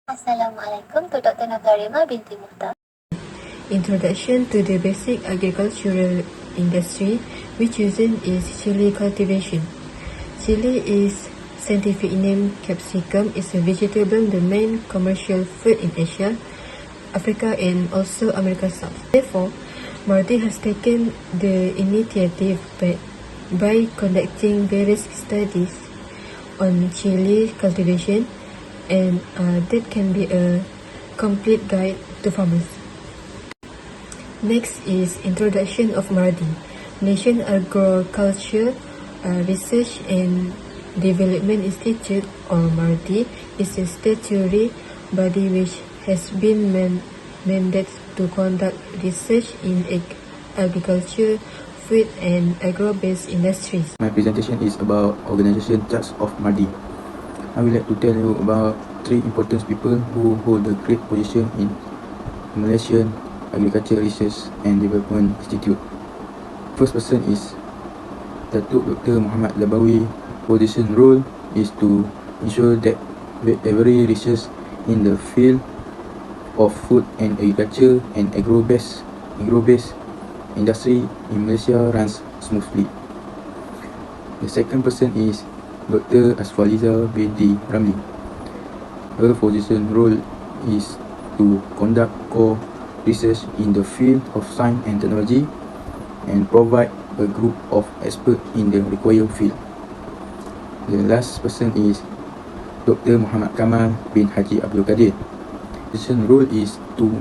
Assalamualaikum to Dr. Nazarima Binti Mohd. Introduction to the basic agricultural industry, which using is chili cultivation. Chili is scientific name capsicum is a vegetable, the main commercial food in Asia, Africa and also America South. Therefore, Mardi has taken the initiative by conducting various studies on chili cultivation and that can be a complete guide to farmers. Next is introduction of Mardi. Malaysian Agriculture Research and Development Institute, or Mardi, is a statutory body which has been mandated to conduct research in agriculture, food and agro-based industries. My presentation is about organization charts of Mardi. I would like to tell you about three important people who hold a great position in Malaysian Agriculture Research and Development Institute. First person is Datuk Dr. Muhammad Labawi. Position role is to ensure that every research in the field of food and agriculture and agro-based industry in Malaysia runs smoothly. The second person is Dr. Asfaliza Binti Ramli. Her position role is to conduct core research in the field of science and technology and provide a group of experts in the required field. The last person is Dr. Muhammad Kamal bin Haji Abdul Qadir. Position role is to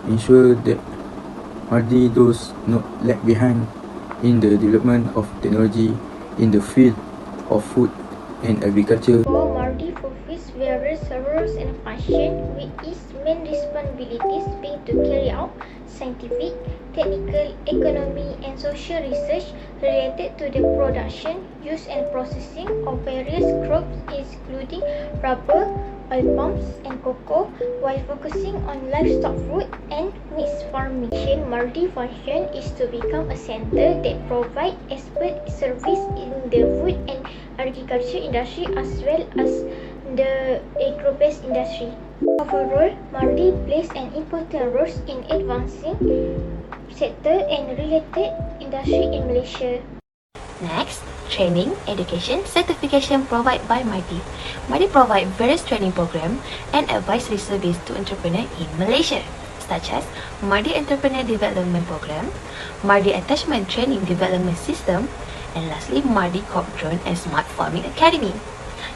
ensure that Mardi does not lag behind in the development of technology in the field of food and agriculture. Mardi fulfills various roles and functions, with its main responsibilities being to carry out scientific, technical, economic and social research related to the production, use and processing of various crops including rubber, oil palms and cocoa, while focusing on livestock food and mixed farming. Mardi function is to become a center that provides expert service in the food and agriculture industry as well as the agro-based industry. Overall, Mardi plays an important role in advancing sector and related industry in Malaysia. Next, training, education, certification provided by Mardi. Mardi provide various training program and advisory service to entrepreneurs in Malaysia, such as Mardi Entrepreneur Development Program, Mardi Attachment Training Development System, and lastly, Mardi Crop Drone and Smart Farming Academy.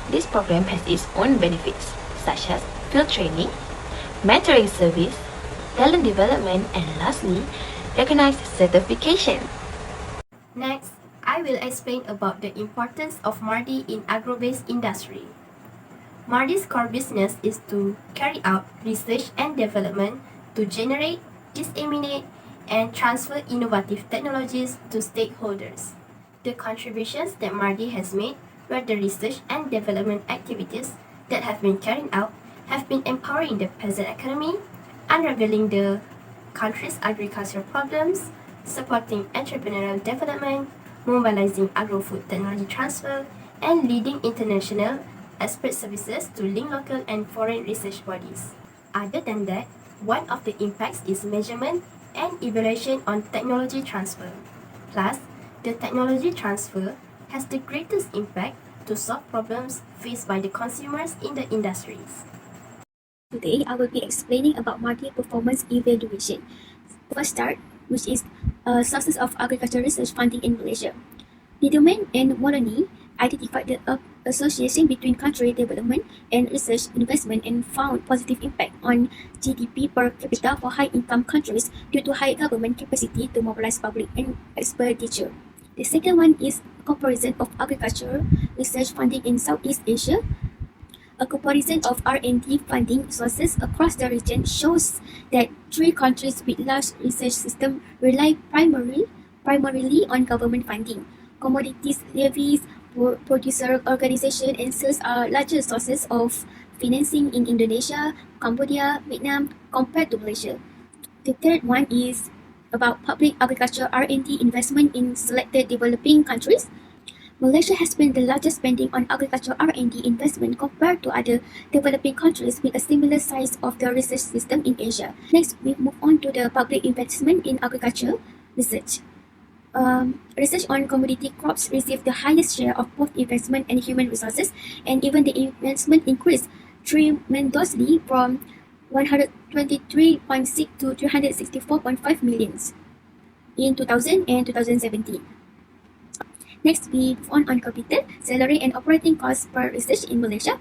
This program has its own benefits, such as field training, mentoring service, talent development, and lastly, recognized certification. Next, I will explain about the importance of Mardi in agro-based industry. Mardi's core business is to carry out research and development to generate, disseminate, and transfer innovative technologies to stakeholders. The contributions that Mardi has made were the research and development activities that have been carried out have been empowering the peasant economy, unraveling the country's agricultural problems, supporting entrepreneurial development, mobilizing agro-food technology transfer, and leading international expert services to link local and foreign research bodies. Other than that, one of the impacts is measurement and evaluation on technology transfer. Plus, the technology transfer has the greatest impact to solve problems faced by the consumers in the industries. Today, I will be explaining about Mardi performance evaluation. First start, which is sources of agricultural research funding in Malaysia. Dieterman and Moloney identified the association between country development and research investment and found positive impact on GDP per capita for high-income countries due to high government capacity to mobilize public and expenditure. The second one is comparison of agricultural research funding in Southeast Asia. A comparison of R&D funding sources across the region shows that three countries with large research systems rely primarily on government funding. Commodities levies, producer organization and sales are larger sources of financing in Indonesia, Cambodia, Vietnam compared to Malaysia. The third one is about public agriculture R&D investment in selected developing countries. Malaysia has been the largest spending on agricultural R&D investment compared to other developing countries with a similar size of the research system in Asia. Next, we move on to the public investment in agriculture research. Research on commodity crops received the highest share of both investment and human resources, and even the investment increased tremendously from 123.6 to 364.5 millions in 2000 and 2017. Next, we move on capital, salary and operating costs per research in Malaysia.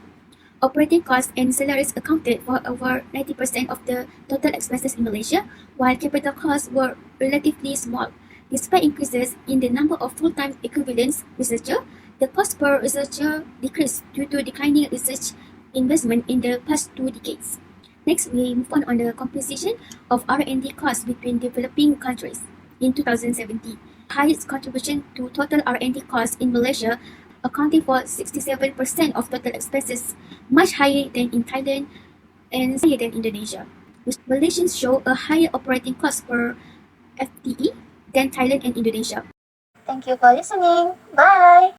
Operating costs and salaries accounted for over 90% of the total expenses in Malaysia, while capital costs were relatively small. Despite increases in the number of full-time equivalent researchers, the cost per researcher decreased due to declining research investment in the past 2 decades. Next, we move on the composition of R&D costs between developing countries. In 2017, highest contribution to total R&D costs in Malaysia, accounting for 67% of total expenses, much higher than in Thailand and higher than Indonesia. Malaysians show a higher operating cost per FTE than Thailand and Indonesia. Thank you for listening. Bye.